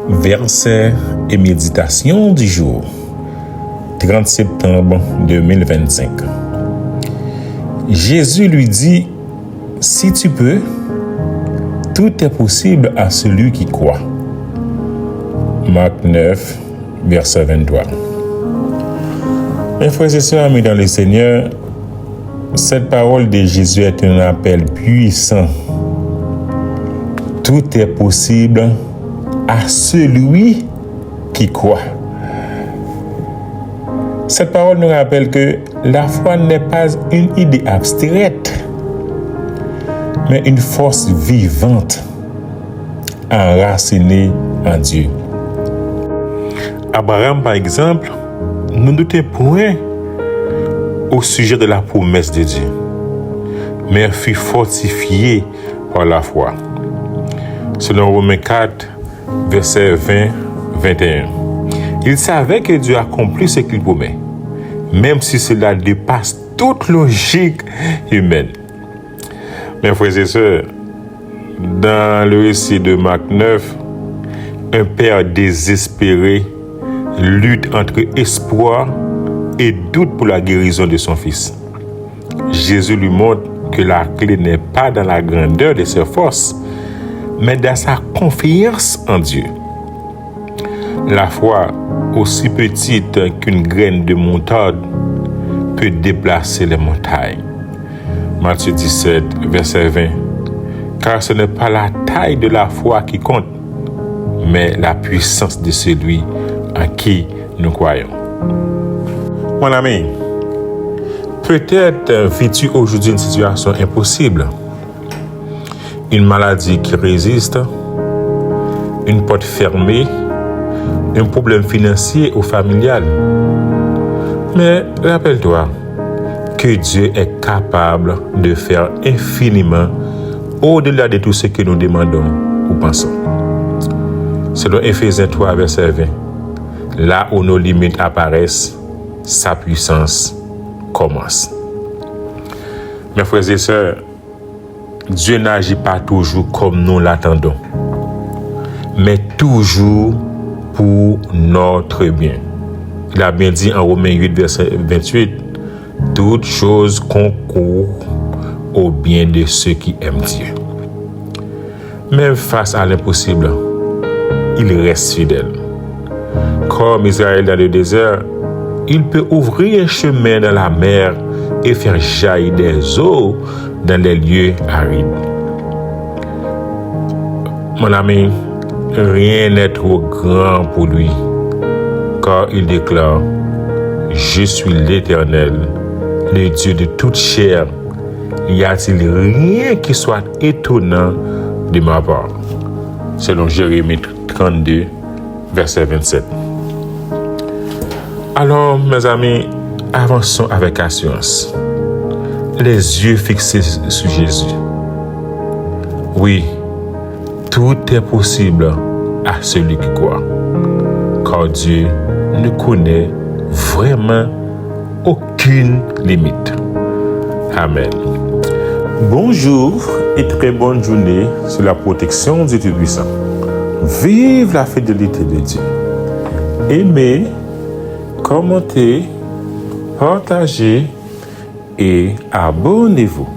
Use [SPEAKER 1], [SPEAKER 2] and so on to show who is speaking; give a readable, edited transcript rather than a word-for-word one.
[SPEAKER 1] Verset et méditation du jour, 30 septembre 2025. Jésus lui dit, « Si tu peux, tout est possible à celui qui croit. » Marc 9, verset 23. Mes frères et sœurs, amis dans le Seigneur, cette parole de Jésus est un appel puissant. Tout est possible à celui qui croit. Cette parole nous rappelle que la foi n'est pas une idée abstraite, mais une force vivante, enracinée en Dieu. Abraham, par exemple, ne doutait point au sujet de la promesse de Dieu, mais fut fortifié par la foi. Selon Romains 4, versets 20-21. Il savait que Dieu accomplit ce qu'il promet, même si cela dépasse toute logique humaine. Mes frères et sœurs, dans le récit de Marc 9, un père désespéré lutte entre espoir et doute pour la guérison de son fils. Jésus lui montre que la clé n'est pas dans la grandeur de ses forces, mais dans sa confiance en Dieu. La foi, aussi petite qu'une graine de moutarde, peut déplacer les montagnes. Matthieu 17, verset 20. Car ce n'est pas la taille de la foi qui compte, mais la puissance de celui en qui nous croyons. Mon ami, peut-être vis-tu aujourd'hui une situation impossible. Une maladie qui résiste, une porte fermée, un problème financier ou familial. Mais rappelle-toi que Dieu est capable de faire infiniment au-delà de tout ce que nous demandons ou pensons. Selon Éphésiens 3, verset 20, là où nos limites apparaissent, sa puissance commence. Mes frères et sœurs, Dieu n'agit pas toujours comme nous l'attendons, mais toujours pour notre bien. Il a bien dit en Romains 8, verset 28, « Toutes choses concourent au bien de ceux qui aiment Dieu. » Même face à l'impossible, il reste fidèle. Comme Israël dans le désert, il peut ouvrir un chemin dans la mer et faire jaillir des eaux dans les lieux arides. Mon ami, rien n'est trop grand pour lui, car il déclare, « Je suis l'Éternel, le Dieu de toute chair. Y a-t-il rien qui soit étonnant de ma part? » Selon Jérémie 32, verset 27. Alors, mes amis, avançons avec assurance, les yeux fixés sur Jésus. Oui, tout est possible à celui qui croit, car Dieu ne connaît vraiment aucune limite. Amen. Bonjour et très bonne journée sous la protection du Tout-Puissant. Vive la fidélité de Dieu. Aimez, commentez, partagez et abonnez-vous.